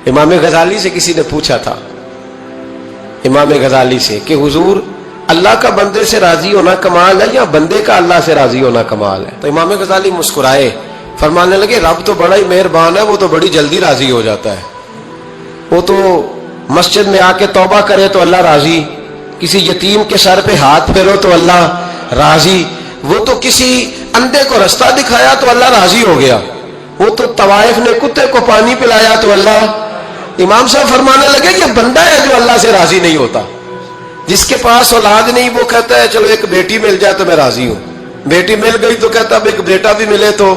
امام غزالی سے کسی نے پوچھا تھا، امام غزالی سے، کہ حضور اللہ کا بندے سے راضی ہونا کمال ہے یا بندے کا اللہ سے راضی ہونا کمال ہے؟ تو امام غزالی مسکرائے، فرمانے لگے رب تو بڑا ہی مہربان ہے، وہ تو بڑی جلدی راضی ہو جاتا ہے۔ وہ تو مسجد میں آ کے توبہ کرے تو اللہ راضی، کسی یتیم کے سر پہ ہاتھ پھیرو تو اللہ راضی، وہ تو کسی اندھے کو رستہ دکھایا تو اللہ راضی ہو گیا، وہ تو طوائف نے کتے کو پانی پلایا تو اللہ۔ امام صاحب فرمانے لگے یہ بندہ ہے جو اللہ سے راضی نہیں ہوتا، جس کے پاس اولاد نہیں وہ کہتا ہے چلو ایک بیٹی مل جائے تو میں راضی ہوں، بیٹی مل گئی تو کہتا ہے ایک بیٹا بھی ملے تو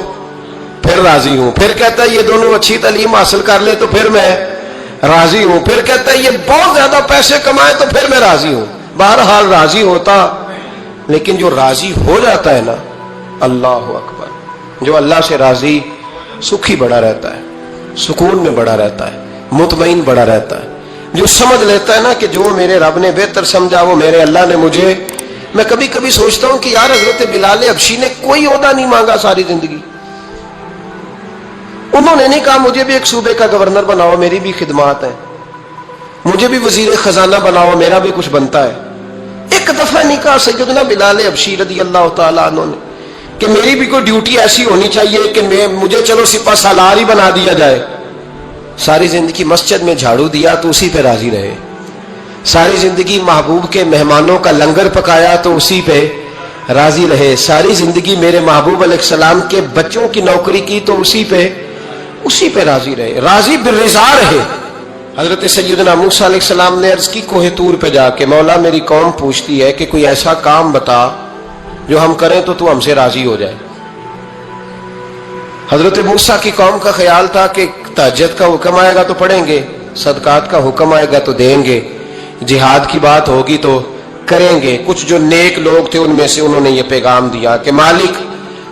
پھر راضی ہوں، پھر کہتا ہے یہ دونوں اچھی تعلیم حاصل کر لے تو پھر میں راضی ہوں، پھر کہتا ہے یہ بہت زیادہ پیسے کمائے تو پھر میں راضی ہوں۔ بہرحال راضی ہوتا، لیکن جو راضی ہو جاتا ہے نا، اللہ اکبر، جو اللہ سے راضی سکھی بڑا رہتا ہے، سکون میں بڑا رہتا ہے، مطمئن بڑا رہتا ہے، جو سمجھ لیتا ہے نا کہ جو میرے رب نے بہتر سمجھا وہ میرے اللہ نے مجھے۔ میں کبھی کبھی سوچتا ہوں کہ یار حضرت بلال حبشی نے کوئی عہدہ نہیں مانگا ساری زندگی، انہوں نے نہیں کہا مجھے بھی ایک صوبے کا گورنر بناؤ میری بھی خدمات ہیں، مجھے بھی وزیر خزانہ بناؤ میرا بھی کچھ بنتا ہے۔ ایک دفعہ نہیں کہا سیدنا بلال حبشی رضی اللہ تعالیٰ عنہ نے کہ میری بھی کوئی ڈیوٹی ایسی ہونی چاہیے کہ مجھے چلو سپہ سالار ہی بنا دیا جائے۔ ساری زندگی مسجد میں جھاڑو دیا تو اسی پہ راضی رہے، ساری زندگی محبوب کے مہمانوں کا لنگر پکایا تو اسی پہ راضی رہے، ساری زندگی میرے محبوب علیہ السلام کے بچوں کی نوکری کی تو اسی پہ راضی رہے، راضی بالرضا رہے۔ حضرت سیدنا موسیٰ علیہ السلام نے عرض کی کوہ طور پہ جا کے، مولا میری قوم پوچھتی ہے کہ کوئی ایسا کام بتا جو ہم کریں تو تو ہم سے راضی ہو جائے۔ حضرت موسیٰ کی قوم کا خیال تھا کہ تہجد کا حکم آئے گا تو پڑھیں گے، صدقات کا حکم آئے گا تو دیں گے، جہاد کی بات ہوگی تو کریں گے۔ کچھ جو نیک لوگ تھے ان میں سے انہوں نے یہ پیغام دیا کہ مالک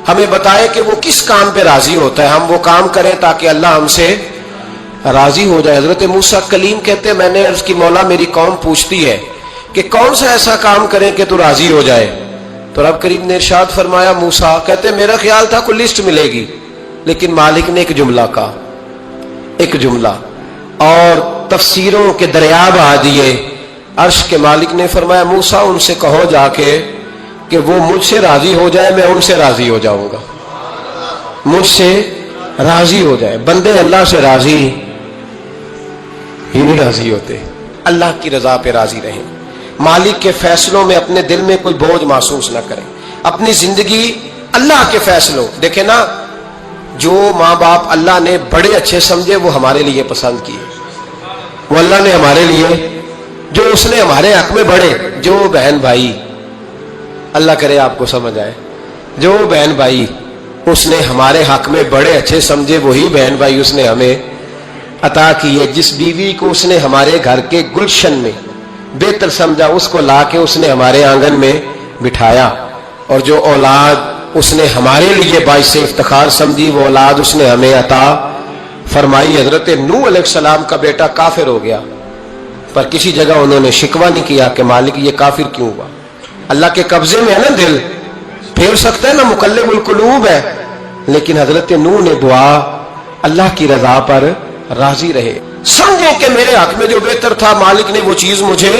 ہمیں بتائے کہ وہ کس کام پہ راضی ہوتا ہے، ہم وہ کام کریں تاکہ اللہ ہم سے راضی ہو جائے۔ حضرت موسیٰ کلیم کہتے میں نے عرض کی مولا میری قوم پوچھتی ہے کہ کون سا ایسا کام کریں کہ تو راضی ہو جائے؟ تو رب کریم نے ارشاد فرمایا، موسیٰ کہتے میرا خیال تھا کوئی لسٹ ملے گی، لیکن مالک نے ایک جملہ کہا، ایک جملہ، اور تفسیروں کے دریا بہا دیے۔ عرش کے مالک نے فرمایا موسیٰ ان سے کہو جا کے کہ وہ مجھ سے راضی ہو جائے، میں ان سے راضی ہو جاؤں گا، مجھ سے راضی ہو جائے۔ بندے اللہ سے راضی ہی نہیں راضی ہوتے، اللہ کی رضا پہ راضی رہیں، مالک کے فیصلوں میں اپنے دل میں کوئی بوجھ محسوس نہ کریں، اپنی زندگی اللہ کے فیصلوں۔ دیکھیں نا، جو ماں باپ اللہ نے بڑے اچھے سمجھے وہ ہمارے لیے پسند کیے، وہ اللہ نے ہمارے لیے، جو اس نے ہمارے حق میں بڑے، جو بہن بھائی، اللہ کرے آپ کو سمجھ آئے، جو بہن بھائی اس نے ہمارے حق میں بڑے اچھے سمجھے وہی بہن بھائی اس نے ہمیں عطا کیے۔ جس بیوی کو اس نے ہمارے گھر کے گلشن میں بہتر سمجھا اس کو لا کے اس نے ہمارے آنگن میں بٹھایا، اور جو اولاد اس نے ہمارے لیے باعث افتخار سمجھی وہ اولاد اس نے ہمیں عطا فرمائی۔ حضرت نوح علیہ السلام کا بیٹا کافر ہو گیا، پر کسی جگہ انہوں نے شکوہ نہیں کیا کہ مالک یہ کافر کیوں ہوا۔ اللہ کے قبضے میں ہے نا دل، پھیر سکتا ہے نا، مقلب القلوب ہے، لیکن حضرت نوح نے دعا اللہ کی رضا پر راضی رہے، سمجھیں کہ میرے حق میں جو بہتر تھا مالک نے وہ چیز مجھے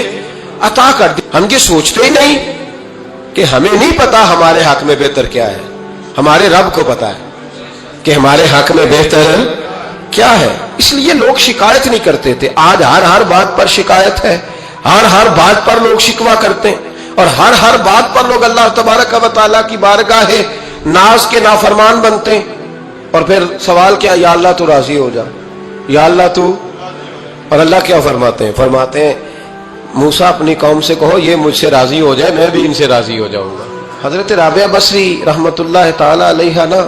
عطا کر دی۔ ہم یہ سوچتے ہی نہیں کہ ہمیں نہیں پتا ہمارے حق میں بہتر کیا ہے، ہمارے رب کو پتا ہے کہ ہمارے حق میں بہتر کیا ہے، اس لیے لوگ شکایت نہیں کرتے تھے۔ آج ہر بات پر شکایت ہے، ہر بات پر لوگ شکوہ کرتے ہیں، اور ہر بات پر لوگ اللہ تبارک و تعالیٰ کی بارگاہ ناز کے نافرمان بنتے ہیں، اور پھر سوال کیا، یا اللہ تو راضی ہو جا، یا اللہ تو۔ اور اللہ کیا فرماتے ہیں موسیٰ اپنی قوم سے کہو یہ مجھ سے راضی ہو جائے میں بھی ان سے راضی ہو جاؤں گا۔ حضرت رابعہ بصری رحمت اللہ تعالی علیہ نا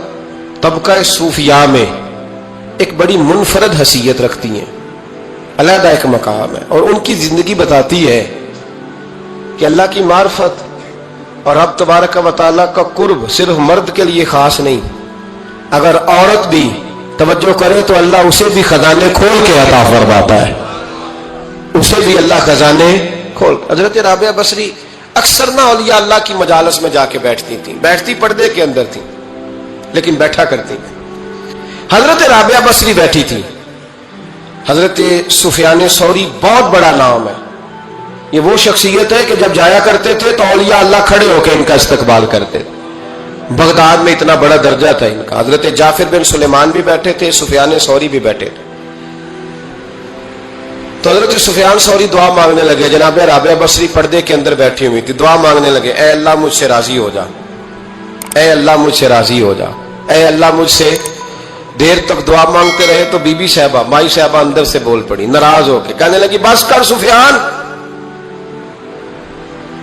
طبقہ صوفیاء میں ایک بڑی منفرد حیثیت رکھتی ہیں، علیحدہ ایک مقام ہے، اور ان کی زندگی بتاتی ہے کہ اللہ کی معرفت اور رب تبارک و تعالیٰ کا قرب صرف مرد کے لیے خاص نہیں، اگر عورت بھی توجہ کرے تو اللہ اسے بھی خزانے کھول کے عطا فرماتا ہے، اسے بھی اللہ خزانے کھول۔ حضرت رابعہ بصری اکثر نہ اولیاء اللہ کی مجالس میں جا کے بیٹھتی تھیں، بیٹھتی پردے کے اندر تھیں لیکن بیٹھا کرتی تھیں۔ حضرت رابعہ بصری بیٹھی تھی، حضرت سفیان ثوری بہت بڑا نام ہے. یہ وہ شخصیت ہے کہ جب جایا کرتے تھے تو اولیاء اللہ کھڑے ہو کے ان کا استقبال کرتے تھے. بغداد میں اتنا بڑا درجہ تھا ان کا. حضرت جعفر بن سلیمان بھی بیٹھے تھے, سفیان ثوری بھی بیٹھے تھے. تو حضرت سفیان ثوری دعا مانگنے لگے. جناب رابعہ بصری پردے کے اندر بیٹھی ہوئی تھی, دعا مانگنے لگے, اے اللہ مجھ سے راضی ہو جا, اے اللہ مجھ سے راضی ہو جا, اے اللہ مجھ سے. دیر تک دعا مانگتے رہے تو بی بی صاحبہ, مائی صاحبہ اندر سے بول پڑی ناراض ہو کے, کہنے لگی بس کر سفیان,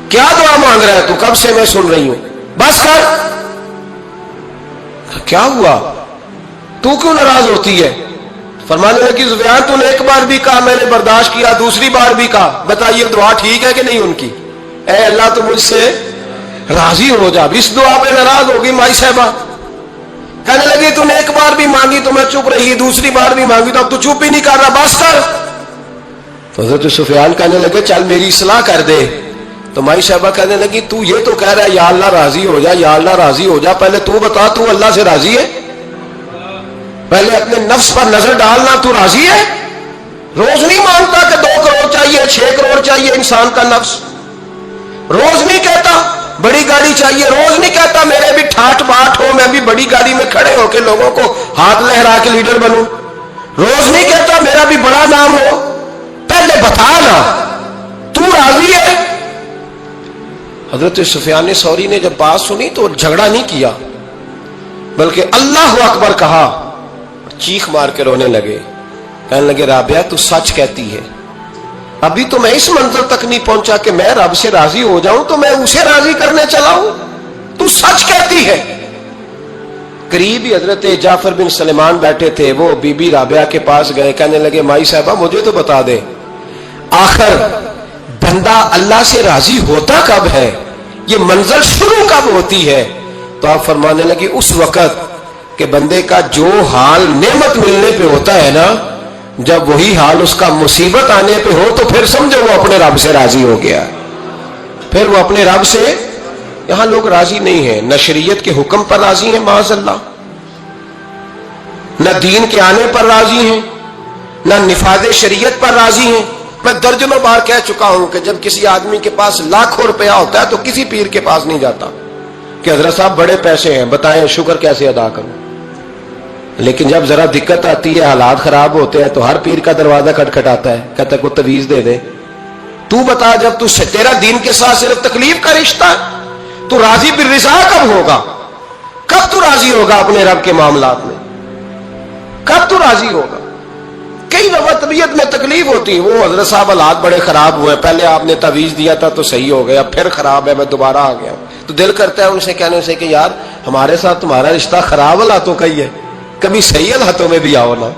کیا دعا مانگ رہا ہے تو, کب سے میں سن رہی ہوں, بس کر. کیا ہوا, تو کیوں ناراض ہوتی ہے؟ فرمانے لگی سفیان تو نے ایک بار بھی کہا میں نے برداشت کیا, دوسری بار بھی کہا, بتائیے دعا ٹھیک ہے کہ نہیں ان کی؟ اے اللہ تو مجھ سے راضی ہو جا. اس دعا پہ ناراض ہوگی مائی صاحبہ. کہنے لگی تو نے ایک بار بھی مانگی تو میں چپ رہی, دوسری بار بھی مانگی تو اب تو چپ ہی نہیں کر رہا, بس کر. تو حضرت سفیان کہنے لگے چل میری اصلاح کر دے. تو مائی صاحبہ کہنے لگی تو یہ تو کہہ رہا ہے یا اللہ راضی ہو جا, یا اللہ راضی ہو جا, پہلے تو بتا تو اللہ سے راضی ہے؟ پہلے اپنے نفس پر نظر ڈالنا, تو راضی ہے؟ روز نہیں مانگتا کہ 2 کروڑ چاہیے, 6 کروڑ چاہیے انسان کا نفس. روز نہیں کہتا بڑی گاڑی چاہیے, روز نہیں کہتا میرے بھی ٹھاٹ باٹ ہو, میں بھی بڑی گاڑی میں کھڑے ہو کے لوگوں کو ہاتھ لہرا کے لیڈر بنوں. روز نہیں کہتا میرا بھی بڑا نام ہو. پہلے بتا نا تو راضی ہے؟ حضرت سفیان ثوری نے جب بات سنی تو جھگڑا نہیں کیا, بلکہ اللہ اکبر کہا, چیخ مار کے رونے لگے. کہنے لگے رابعہ تو سچ کہتی ہے, ابھی تو میں اس منزل تک نہیں پہنچا کہ میں رب سے راضی ہو جاؤں تو میں اسے راضی کرنے چلا ہوں, تو سچ کہتی ہے. قریب ہی حضرت جعفر بن سلیمان بیٹھے تھے, وہ بی بی رابعہ کے پاس گئے, کہنے لگے مائی صاحبہ مجھے تو بتا دے آخر بندہ اللہ سے راضی ہوتا کب ہے, یہ منزل شروع کب ہوتی ہے؟ تو آپ فرمانے لگے اس وقت کہ بندے کا جو حال نعمت ملنے پہ ہوتا ہے نا, جب وہی حال اس کا مصیبت آنے پہ ہو تو پھر سمجھو وہ اپنے رب سے راضی ہو گیا, پھر وہ اپنے رب سے. یہاں لوگ راضی نہیں ہیں, نہ شریعت کے حکم پر راضی ہیں معاذ اللہ, نہ دین کے آنے پر راضی ہیں, نہ نفاذ شریعت پر راضی ہیں. میں درجنوں بار کہہ چکا ہوں کہ جب کسی آدمی کے پاس لاکھوں روپیہ ہوتا ہے تو کسی پیر کے پاس نہیں جاتا کہ حضرت صاحب بڑے پیسے ہیں بتائیں شکر کیسے ادا کروں. لیکن جب ذرا دقت آتی ہے, حالات خراب ہوتے ہیں, تو ہر پیر کا دروازہ کھٹکھٹاتا ہے, کہتا ہے کوئی تعویذ دے دے. تو بتا جب تو تیرا دین کے ساتھ صرف تکلیف کا رشتہ ہے, تو راضی بالرضا کب ہوگا؟ کب تو راضی ہوگا اپنے رب کے معاملات میں؟ کب تو راضی ہوگا؟ کئی دفعہ طبیعت میں تکلیف ہوتی ہے, وہ حضرت صاحب حالات بڑے خراب ہوئے, پہلے آپ نے تعویذ دیا تھا تو صحیح ہو گیا, پھر خراب ہے میں دوبارہ آ گیا. تو دل کرتا ہے ان سے کہنے سے کہ یار ہمارے ساتھ تمہارا رشتہ خراب حالاتوں کا ہی ہے, کبھی صحیح حالاتوں میں بھی آؤ نا,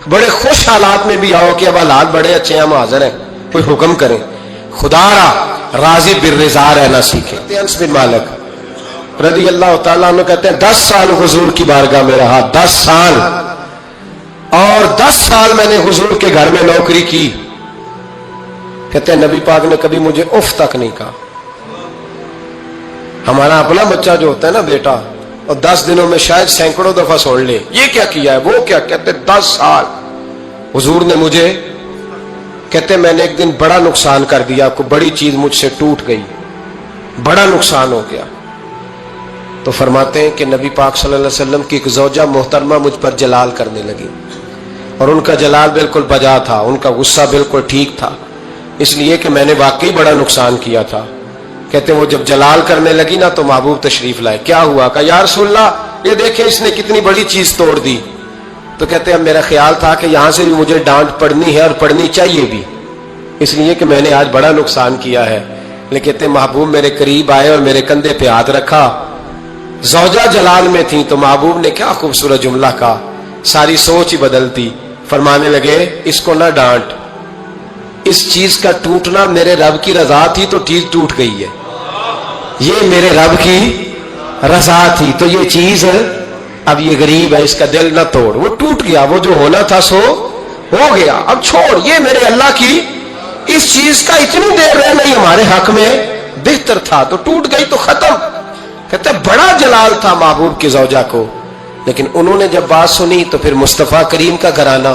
بڑے خوش حالات میں بھی آؤ کہ اب حالات بڑے اچھے ہیں, ہم حاضر ہیں, کوئی حکم کریں. خدا را راضی بالرضا رہنا سیکھیں. انس بن مالک رضی اللہ تعالیٰ عنہ کہتے ہیں 10 سال حضور کی بارگاہ میں رہا, 10 سال, اور 10 سال میں نے حضور کے گھر میں نوکری کی. کہتے ہیں نبی پاک نے کبھی مجھے اف تک نہیں کہا. ہمارا اپنا بچہ جو ہوتا ہے نا بیٹا, اور 10 دنوں میں شاید سینکڑوں دفعہ سوڑ لے, یہ کیا کیا ہے وہ کیا. کہتے 10 سال حضور نے مجھے, کہتے میں نے ایک دن بڑا نقصان کر دیا, کوئی بڑی چیز مجھ سے ٹوٹ گئی, بڑا نقصان ہو گیا. تو فرماتے ہیں کہ نبی پاک صلی اللہ علیہ وسلم کی ایک زوجہ محترمہ مجھ پر جلال کرنے لگی, اور ان کا جلال بالکل بجا تھا, ان کا غصہ بالکل ٹھیک تھا, اس لیے کہ میں نے واقعی بڑا نقصان کیا تھا. کہتے ہیں وہ جب جلال کرنے لگی نا تو محبوب تشریف لائے. کیا ہوا؟ کہا یا رسول اللہ یہ دیکھیں اس نے کتنی بڑی چیز توڑ دی. تو کہتے ہیں اب میرا خیال تھا کہ یہاں سے بھی مجھے ڈانٹ پڑنی ہے اور پڑنی چاہیے بھی, اس لیے کہ میں نے آج بڑا نقصان کیا ہے. لیکن کہتے ہیں محبوب میرے قریب آئے اور میرے کندھے پہ ہاتھ رکھا. زوجہ جلال میں تھی تو محبوب نے کیا خوبصورت جملہ کہا, ساری سوچ ہی بدلتی. فرمانے لگے اس کو نہ ڈانٹ, اس چیز کا ٹوٹنا میرے رب کی رضا تھی تو چیز ٹوٹ گئی ہے, یہ میرے رب کی رضا تھی تو یہ چیز اب یہ غریب ہے, اس کا دل نہ توڑ, وہ ٹوٹ گیا, وہ جو ہونا تھا سو ہو گیا, اب چھوڑ, یہ میرے اللہ کی اس چیز کا اتنی دیر رہنا ہی ہمارے حق میں بہتر تھا, تو ٹوٹ گئی تو ختم. کہتے بڑا جلال تھا محبوب کی زوجہ کو, لیکن انہوں نے جب بات سنی تو پھر مصطفیٰ کریم کا گھرانہ,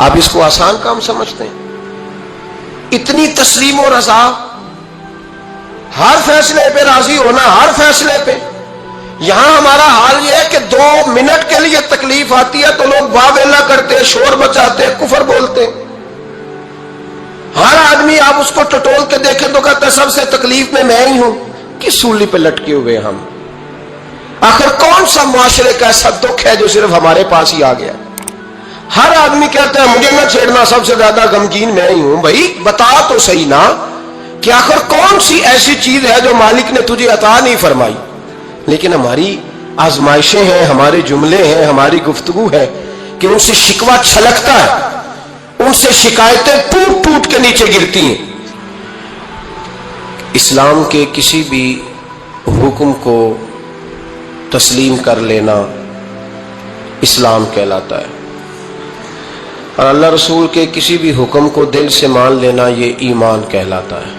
آپ اس کو آسان کام سمجھتے ہیں؟ اتنی تسلیم و رضا، ہر فیصلے پہ راضی ہونا، ہر فیصلے پہ۔ یہاں ہمارا حال یہ ہے کہ 2 منٹ کے لیے تکلیف آتی ہے تو لوگ واویلا کرتے ہیں، شور مچاتے ہیں، کفر بولتے ہیں۔ ہر آدمی آپ اس کو ٹٹول کے دیکھیں تو کہتا ہے سب سے تکلیف میں ہی ہوں۔ کس سولی پہ لٹکے ہوئے ہم؟ آخر کون سا معاشرے کا ایسا دکھ ہے جو صرف ہمارے پاس ہی آ گیا؟ ہر آدمی کہتا ہے مجھے نہ چھیڑنا، سب سے زیادہ غمگین میں ہی ہوں۔ بھائی بتا تو صحیح نا کہ آخر کون سی ایسی چیز ہے جو مالک نے تجھے عطا نہیں فرمائی؟ لیکن ہماری آزمائشیں ہیں، ہمارے جملے ہیں، ہماری گفتگو ہے کہ ان سے شکوہ چھلکتا ہے، ان سے شکایتیں ٹوٹ ٹوٹ کے نیچے گرتی ہیں۔ اسلام کے کسی بھی حکم کو تسلیم کر لینا اسلام کہلاتا ہے، اور اللہ رسول کے کسی بھی حکم کو دل سے مان لینا یہ ایمان کہلاتا ہے۔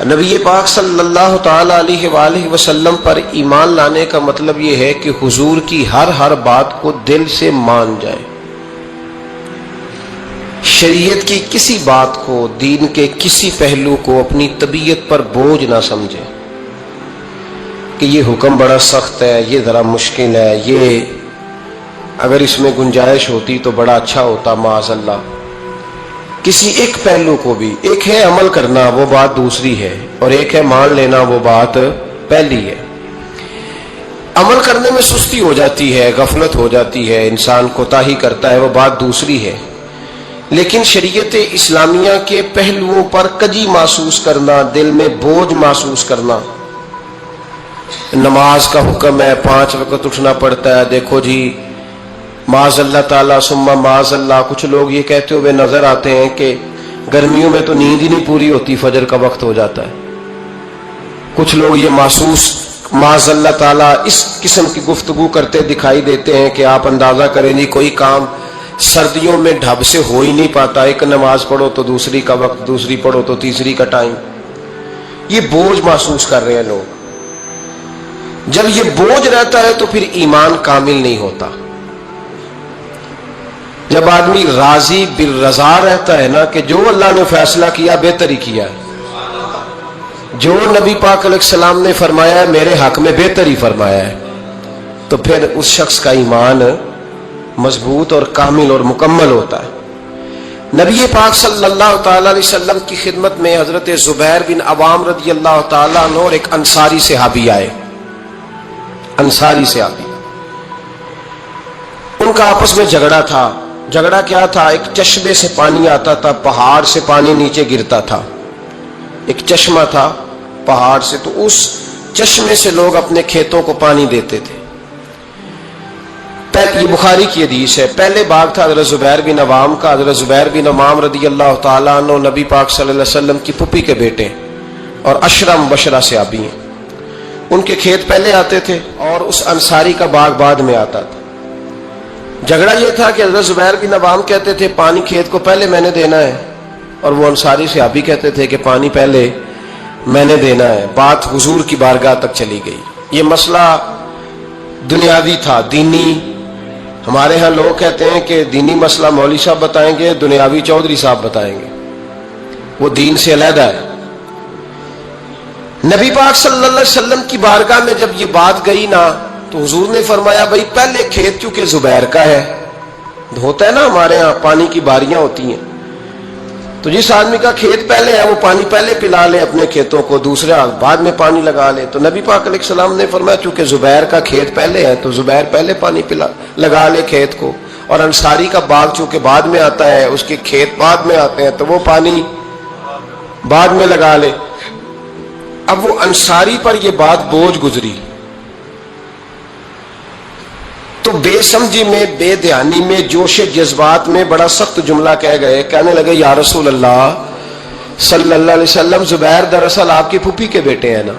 نبی پاک صلی اللہ تعالی علیہ وآلہ وسلم پر ایمان لانے کا مطلب یہ ہے کہ حضور کی ہر بات کو دل سے مان جائے، شریعت کی کسی بات کو، دین کے کسی پہلو کو اپنی طبیعت پر بوجھ نہ سمجھے کہ یہ حکم بڑا سخت ہے، یہ ذرا مشکل ہے، یہ اگر اس میں گنجائش ہوتی تو بڑا اچھا ہوتا، معاذ اللہ۔ کسی ایک پہلو کو بھی، ایک ہے عمل کرنا وہ بات دوسری ہے، اور ایک ہے مان لینا وہ بات پہلی ہے۔ عمل کرنے میں سستی ہو جاتی ہے، غفلت ہو جاتی ہے، انسان کوتاہی کرتا ہے، وہ بات دوسری ہے۔ لیکن شریعت اسلامیہ کے پہلوؤں پر کجی محسوس کرنا، دل میں بوجھ محسوس کرنا، نماز کا حکم ہے، 5 وقت اٹھنا پڑتا ہے، دیکھو جی معاذ اللہ تعالیٰ ثم معاذ اللہ، کچھ لوگ یہ کہتے ہوئے نظر آتے ہیں کہ گرمیوں میں تو نیند ہی نہیں پوری ہوتی، فجر کا وقت ہو جاتا ہے۔ کچھ لوگ یہ محسوس معاذ اللہ تعالیٰ اس قسم کی گفتگو کرتے دکھائی دیتے ہیں کہ آپ اندازہ کریں جی کوئی کام سردیوں میں ڈھب سے ہو ہی نہیں پاتا، ایک نماز پڑھو تو دوسری کا وقت، دوسری پڑھو تو تیسری کا ٹائم۔ یہ بوجھ محسوس کر رہے ہیں لوگ۔ جب یہ بوجھ رہتا ہے تو پھر ایمان کامل نہیں ہوتا۔ جب آدمی راضی بالرضا رہتا ہے نا کہ جو اللہ نے فیصلہ کیا بہتر ہی کیا ہے، جو نبی پاک علیہ السلام نے فرمایا ہے میرے حق میں بہتر ہی فرمایا ہے، تو پھر اس شخص کا ایمان مضبوط اور کامل اور مکمل ہوتا ہے۔ نبی پاک صلی اللہ تعالی علیہ وسلم کی خدمت میں حضرت زبیر بن عوام رضی اللہ تعالیٰ عنہ اور ایک انصاری صحابی آئے۔ انصاری صحابی، ان کا آپس میں جھگڑا تھا۔ جھگڑا کیا تھا؟ ایک چشمے سے پانی آتا تھا، پہاڑ سے پانی نیچے گرتا تھا، ایک چشمہ تھا پہاڑ سے، تو اس چشمے سے لوگ اپنے کھیتوں کو پانی دیتے تھے۔ یہ بخاری کی حدیث ہے۔ پہلے باغ تھا حضرت زبیر بن عوام کا۔ حضرت زبیر بن عوام رضی اللہ تعالیٰ عنہ نبی پاک صلی اللہ علیہ وسلم کی پھپھی کے بیٹے اور عشرہ مبشرہ صحابی ہیں۔ ان کے کھیت پہلے آتے تھے اور اس انصاری کا باغ بعد میں آتا تھا۔ جھگڑا یہ تھا کہ حضرت زبیر بن عوام کہتے تھے پانی کھیت کو پہلے میں نے دینا ہے، اور وہ انصاری صحابی کہتے تھے کہ پانی پہلے میں نے دینا ہے۔ بات حضور کی بارگاہ تک چلی گئی۔ یہ مسئلہ دنیاوی تھا، دینی۔ ہمارے ہاں لوگ کہتے ہیں کہ دینی مسئلہ مولوی صاحب بتائیں گے، دنیاوی چودھری صاحب بتائیں گے، وہ دین سے علیحدہ ہے۔ نبی پاک صلی اللہ علیہ وسلم کی بارگاہ میں جب یہ بات گئی نا تو حضور نے فرمایا بھائی پہلے کھیت چونکہ زبیر کا ہے، ہوتا ہے نا ہمارے ہاں پانی کی باریاں ہوتی ہیں، تو جس آدمی کا کھیت پہلے ہے وہ پانی پہلے پلا لے اپنے کھیتوں کو، دوسرا بعد میں پانی لگا لے۔ تو نبی پاک علیہ السلام نے فرمایا چونکہ زبیر کا کھیت پہلے ہے تو زبیر پہلے پانی لگا لے کھیت کو، اور انصاری کا باغ چونکہ بعد میں آتا ہے، اس کے کھیت بعد میں آتے ہیں تو وہ پانی بعد میں لگا لے۔ اب وہ انصاری پر یہ بات بوجھ گزری تو بے سمجھی میں، بے دھیانی میں، جوش جذبات میں بڑا سخت جملہ کہہ گئے۔ کہنے لگے یا رسول اللہ صلی اللہ علیہ وسلم، زبیر دراصل آپ کی پھوپھی کے بیٹے ہیں نا،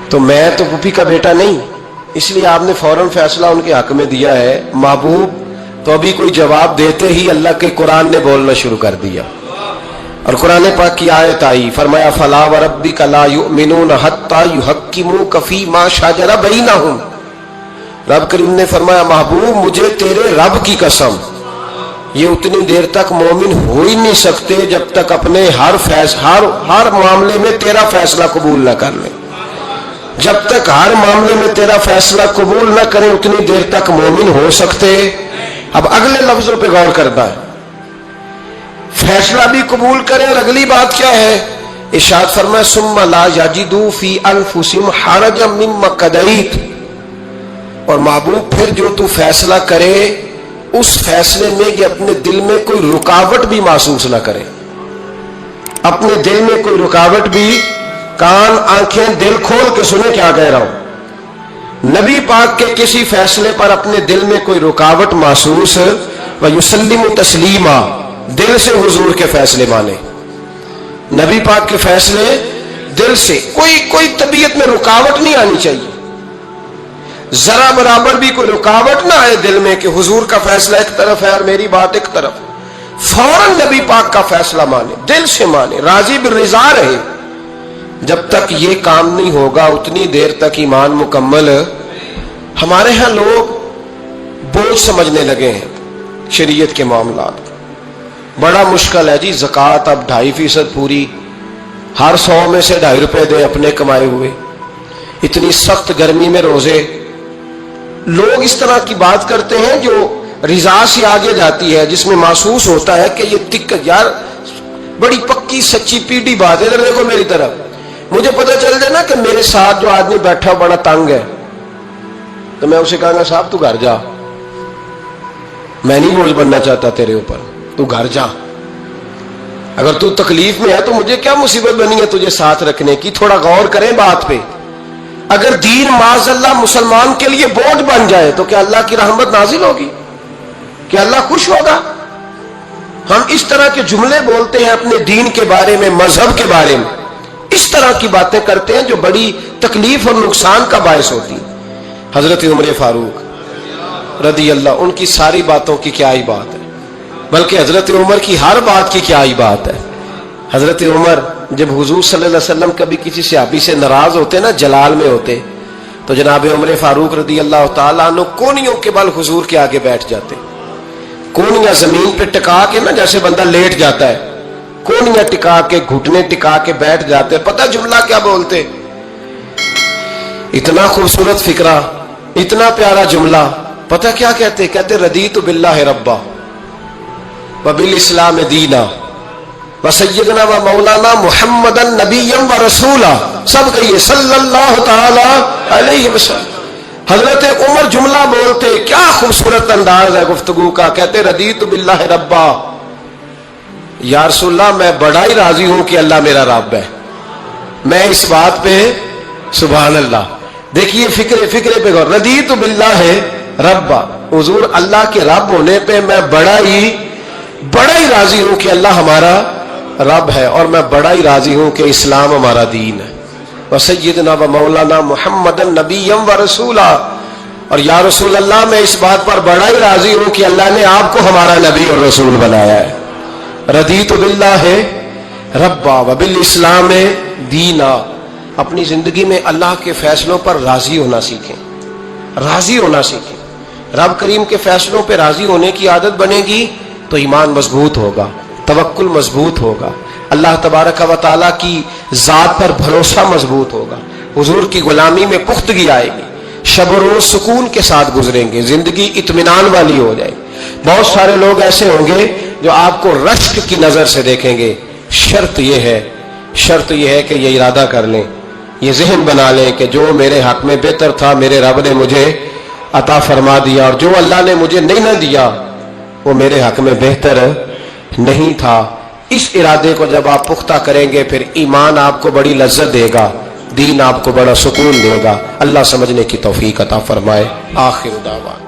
تو میں تو پھوپھی کا بیٹا نہیں، اس لیے آپ نے فوراً فیصلہ ان کے حق میں دیا ہے۔ محبوب تو ابھی کوئی جواب دیتے ہی اللہ کے قرآن نے بولنا شروع کر دیا، اور قرآن پاک کی آیت آئی، فرمایا فلا وربک لا یؤمنون حتی یحکموک فیما شجر بینہم رب کریم نے فرمایا محبوب مجھے تیرے رب کی قسم یہ اتنی دیر تک مومن ہو ہی نہیں سکتے جب تک اپنے ہر معاملے میں تیرا فیصلہ قبول نہ کر لیں. جب تک ہر معاملے میں تیرا فیصلہ قبول نہ کریں اتنی دیر تک مومن ہو سکتے. اب اگلے لفظوں پہ غور کرنا ہے. فیصلہ بھی قبول کریں اور اگلی بات کیا ہے؟ ارشاد فرمایا ثم لا یجدوا فی انفسہم حرجا مما قضیت. اور محبوب پھر جو تو فیصلہ کرے اس فیصلے میں یہ اپنے دل میں کوئی رکاوٹ بھی محسوس نہ کرے. اپنے دل میں کوئی رکاوٹ بھی، کان آنکھیں دل کھول کے سنیں کیا کہہ رہا ہوں. نبی پاک کے کسی فیصلے پر اپنے دل میں کوئی رکاوٹ محسوس وَيُسَلِّمُ تسلیما، دل سے حضور کے فیصلے مانے. نبی پاک کے فیصلے دل سے، کوئی طبیعت میں رکاوٹ نہیں آنی چاہیے. ذرا برابر بھی کوئی رکاوٹ نہ آئے دل میں کہ حضور کا فیصلہ ایک طرف ہے اور میری بات ایک طرف. فوراً نبی پاک کا فیصلہ مانے، دل سے مانے، راضی بالرضا رہے. جب تک یہ کام نہیں ہوگا اتنی دیر تک ایمان مکمل. ہمارے ہاں لوگ بوجھ سمجھنے لگے ہیں شریعت کے معاملات. بڑا مشکل ہے جی، زکوٰۃ اب 2.5% پوری، ہر 100 میں سے 2.5 روپے دیں اپنے کمائے ہوئے. اتنی سخت گرمی میں روزے. لوگ اس طرح کی بات کرتے ہیں جو رضا سے آگے جاتی ہے، جس میں محسوس ہوتا ہے کہ یہ یار بڑی پکی سچی پیڑھی بات ہے. دیکھو میری طرف، مجھے پتہ چل جائے نا کہ میرے ساتھ جو آدمی بیٹھا بڑا تنگ ہے تو میں اسے کہوں گا صاحب تو گھر جا، میں نہیں بوجھ بننا چاہتا تیرے اوپر، تو گھر جا. اگر تو تکلیف میں ہے تو مجھے کیا مصیبت بنی ہے تجھے ساتھ رکھنے کی. تھوڑا غور کریں بات پہ. اگر دین معاذ اللہ مسلمان کے لیے بوجھ بن جائے تو کیا اللہ کی رحمت نازل ہوگی؟ کیا اللہ خوش ہوگا؟ ہم اس طرح کے جملے بولتے ہیں اپنے دین کے بارے میں، مذہب کے بارے میں، اس طرح کی باتیں کرتے ہیں جو بڑی تکلیف اور نقصان کا باعث ہوتی. حضرت عمر فاروق رضی اللہ، ان کی ساری باتوں کی کیا ہی بات ہے، بلکہ حضرت عمر کی ہر بات کی کیا ہی بات ہے. حضرت عمر جب حضور صلی اللہ علیہ وسلم کبھی کسی صحابی سے ناراض ہوتے نا، جلال میں ہوتے، تو جناب عمر فاروق رضی اللہ تعالیٰ عنہ کونیوں کے بل حضور کے آگے بیٹھ جاتے. کونیاں زمین پہ ٹکا کے نا، جیسے بندہ لیٹ جاتا ہے، کونیاں ٹکا کے، گھٹنے ٹکا کے بیٹھ جاتے. پتہ جملہ کیا بولتے؟ اتنا خوبصورت فکرہ، اتنا پیارا جملہ. پتہ کیا کہتے؟ کہتے رضیت باللہ ربا وبالاسلام دینا وسیدنا و مولانا محمد نبیا و رسولا. سب کہیے صلی اللہ تعالی علیہ وسلم. حضرت عمر جملہ بولتے، کیا خوبصورت انداز ہے گفتگو کا. کہتے رضیت باللہ ربا، یا رسول اللہ میں بڑا ہی راضی ہوں کہ اللہ میرا رب ہے. میں اس بات پہ سبحان اللہ. دیکھیے فکرے پہ غور. رضیت باللہ ربا، حضور اللہ کے رب ہونے پہ میں بڑا ہی راضی ہوں کہ اللہ ہمارا رب ہے، اور میں بڑا ہی راضی ہوں کہ اسلام ہمارا دین ہے. وسیدنا و مولانا محمد نبیا و رسولا، اور یا رسول اللہ میں اس بات پر بڑا ہی راضی ہوں کہ اللہ نے آپ کو ہمارا نبی اور رسول بنایا ہے. رضیت باللہ ربا وبالاسلام دینا. اپنی زندگی میں اللہ کے فیصلوں پر راضی ہونا سیکھیں، راضی ہونا سیکھیں. رب کریم کے فیصلوں پہ راضی ہونے کی عادت بنے گی تو ایمان مضبوط ہوگا، توکل مضبوط ہوگا، اللہ تبارک و تعالیٰ کی ذات پر بھروسہ مضبوط ہوگا، حضور کی غلامی میں پختگی آئے گی، شب و روز سکون کے ساتھ گزریں گے، زندگی اطمینان والی ہو جائے. بہت سارے لوگ ایسے ہوں گے جو آپ کو رشک کی نظر سے دیکھیں گے. شرط یہ ہے کہ یہ ارادہ کر لیں، یہ ذہن بنا لیں کہ جو میرے حق میں بہتر تھا میرے رب نے مجھے عطا فرما دیا، اور جو اللہ نے مجھے نہیں نہ دیا وہ میرے حق میں بہتر نہیں تھا. اس ارادے کو جب آپ پختہ کریں گے پھر ایمان آپ کو بڑی لذت دے گا، دین آپ کو بڑا سکون دے گا. اللہ سمجھنے کی توفیق عطا فرمائے. آخر دعوانا